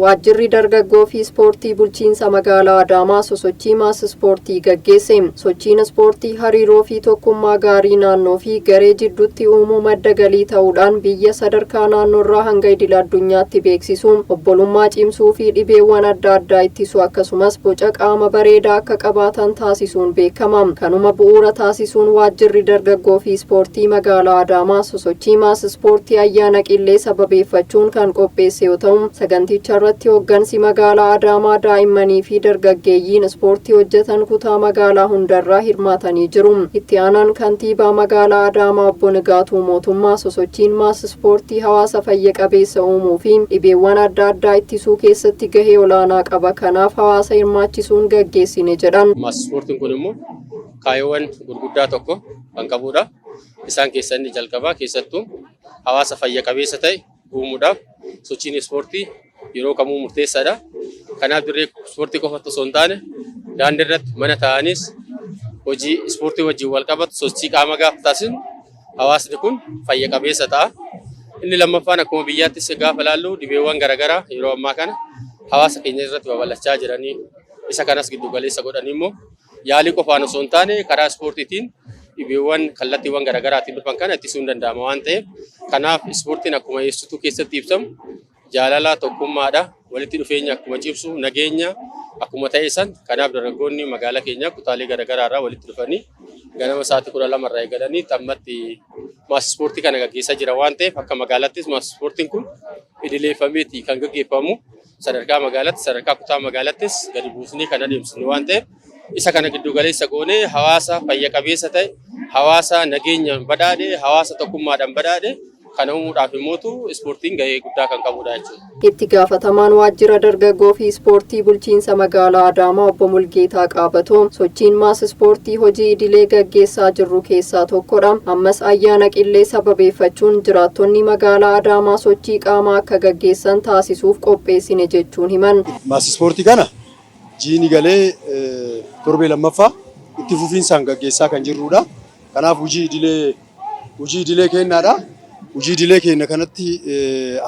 Waajjirri dargaggoo fi ispoortii bulchiinsa magaalaa Adaamaa sosochii maas ispoortii gaggeesse. Sochiin ispoortii hariiroo fi tokkummaa gaarii naannoo fi garee jidduutti uumuu madda galii ta'uudhaan biyya sadarkaa naannoorraa hanga idil addunyaatti beeksisuu, obbolummaa cimsuu fi dhibeewwan adda addaa ittisuu akkasumas boca qaama bareedaa akka qabaatan taasisuun beekama. Kanuma bu'uura taasisuun waajjirri dargaggoo fi ispoortii magaalaa Adaamaa sosochii maas ispoortii ayyaana qillee sababeeffachuun kan qopheesse yoo ta'u, saganticha irratti hooggansi magaalaa Adaamaa daa'immanii fi dargaggeeyyiin ispoortii hojjetan kutaa magaalaa hundarraa hirmaatanii jiru. Itti aanaan kantiibaa magaalaa Adaamaa obbo Nigaatuu Mootummaa sosochiin maas ispoortii hawaasa fayya qabeessa uumuu fi dhibeewwan adda addaa ittisuu keessatti gahee olaanaa qaba. Kanaaf hawaasa hirmaachisuun gaggeessine jedhan. Maas ispoortiin kun immoo kaayyoowwan gurguddaa tokko kan qabudha. Isaan keessaa inni jalqabaa keessattuu hawaasa fayya qabeessa ta'e uumuudhaaf sochiin ispoortii yeroo kamuu murteessaadha. Kanaaf dirree ispoortii qofatti osoo hin taane daandii irratti mana taa'anis hojii ispoortii wajjin wal qabatu sochii qaama gaafa taasisnu hawaasni kun fayya qabeessa ta'a. Inni lammaffaan akkuma biyyaattis gaafa ilaallu dhibeewwan garaagaraa yeroo ammaa kana hawaasa keenya irratti babal'achaa jiranii isa kanas giddu galeessa godhanii immoo yaalii qofaan osoo hin taane karaa ispoortiitiin dhibeewwan kallattiiwwan garaagaraatiin dhufan kana ittisuun danda'ama waan ta'eef kanaaf ispoortiin akkuma eessituu keessatti ibsamu jaalala tokkummaadha walitti dhufeenya akkuma cimsu nageenya akkuma ta'e san kanaaf dargaggoonni magaalaa keenya kutaalee garaagaraa irraa walitti dhufanii ganama sa'aatii 12 irraa eegalanii tammatti maas ispoortii kana gaggeessaa jira waan ta'eef akka magaalattis maas ispoortiin kun idileeffameeti kan gaggeeffamu sadarkaa magaalaatti sadarkaa kutaa magaalattis gadi buusnee kan adeemsinu waan ta'eef isa kana giddu galeessa goonee hawaasa fayya qabeessa ta'e hawaasa nageenyaan badhaadhe hawaasa tokkummaadhaan badhaadhe kana uumuudhaaf immoo ispoortiin gahee guddaa kan qabudha jechuudha. Itti gaafatamaan waajjira dargaggoo fi ispoortii bulchiinsa magaalaa Adaamaa obbo Mulgeetaa Qaabatoo sochiin maas ispoortii hojii idilee gaggeessaa jirru keessaa tokkodha. Ammas ayyaana qillee sababeeffachuun jiraattonni magaalaa Adaamaa sochii qaamaa akka gaggeessan taasisuuf qopheessine jechuun himan. Maas ispoortii kana jiini galee torbee lammaffaa itti fufiinsaan gaggeessaa kan jirrudha. Kanaaf hojii idilee kennaadha. Hojii idilee keenya kanatti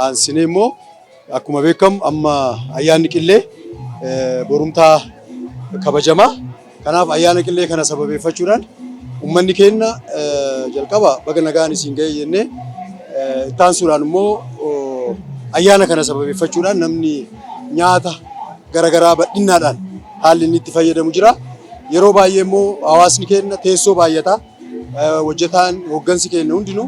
aansinee immoo akkuma beekamu amma ayyaanni qillee borumtaa kabajamaa. Kanaaf ayyaana qillee kana sababeeffachuudhaan uummanni keenya jalqaba baga nagaan isiin ga'e jennee itti aansuudhaan immoo ayyaana kana sababeeffachuudhaan namni nyaata garaagaraa bal'innaadhaan haalli inni itti fayyadamu jira. Yeroo baay'ee immoo hawaasni keenya teessoo baay'ata. Hojjetaan hooggansi keenya hundinuu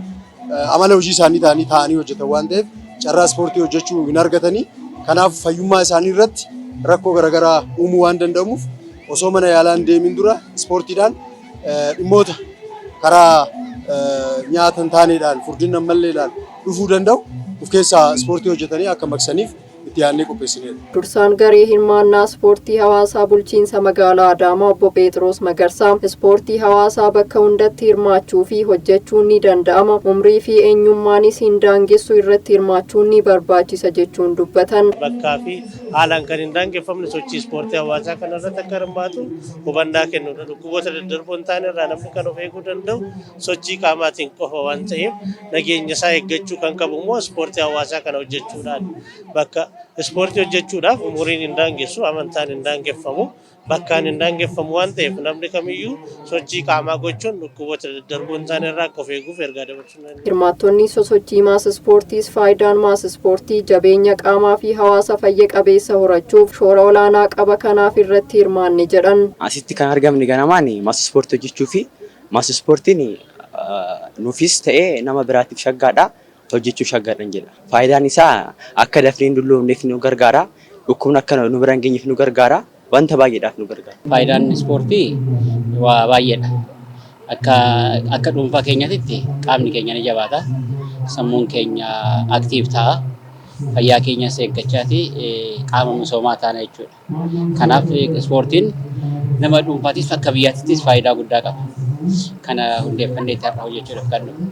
amala hojii isaanii ta'anii hojjetan waan ta'eef carraa ispoortii hojjechuu hin argatanii. Kanaaf fayyummaa isaanii irratti rakkoo garaagaraa uumuu waan danda'amuuf osoo mana yaalaan deemin dura ispoortiidhaan dhimmoota karaa nyaata hin taaneedhaan furdina malleedhaan dhufuu danda'u of keessaa ispoortii hojjetanii akka maqsaniif itti yaadnee qopheessineedha. Dursaan garee hirmaannaa ispoortii hawaasaa bulchiinsa magaalaa Adaamaa obbo Pheexiroos Magarsaa ispoortii hawaasaa bakka hundatti hirmaachuu fi hojjechuun ni danda'ama. Umrii fi eenyummaanis hin daangessu irratti hirmaachuun ni barbaachisa jechuun dubbatan. Bakkaa fi haalaan kan hin daangeffamne sochii ispoortii hawaasaa kanarratti akka hirmaatu hubannaa kennuudha. Dhukkuboota daddarboo hin taane irraa namni kan of eeguu danda'u sochii qaamaatiin qofa waan ta'eef nageenya isaa eeggachuu kan qabu immoo ispoortii hawaasaa kana hojjechuudhaan bakka ispoortii hojjechuudhaaf umuriin hin daangessu amantaan hin daangeffamu bakkaan hin daangeffamu waan ta'eef namni kamiyyuu sochii qaamaa gochuun dhukkuboota daddarboo hin taane irraa of eeguuf ergaa dabarsuu danda'a. Hirmaattonni sosochii maas ispoortiis faayidaan maas ispoortii jabeenya qaamaa fi hawaasa fayya qabeessa horachuuf shoora olaanaa qaba kanaaf irratti hirmaanne jedhan. Asitti kan argamne ganamaan maas ispoortii hojjechuu fi maas ispoortiin nuufis ta'ee nama biraatiif shaggaadha. Hojjechuu shaggaadhaan jedha. Faayidaan isaa akka dafnee hin dulloomneef nu gargaara. Dhukkubni akka nu bira hin geenyeef nu gargaara. Wanta baay'eedhaaf nu gargaara. Faayidaan ispoortii waa baay'eedha. Akka dhuunfaa keenyatti qaamni keenya ni jabaata. Sammuun keenya aktiif ta'a. Fayyaa keenyas eeggachaati qaama misoomaa taana jechuudha. Kanaaf ispoortiin nama dhuunfaattis akka biyyaattis faayidaa guddaa qaba. Kana hundeeffannee har'a hojjechuudhaaf kan dhufu.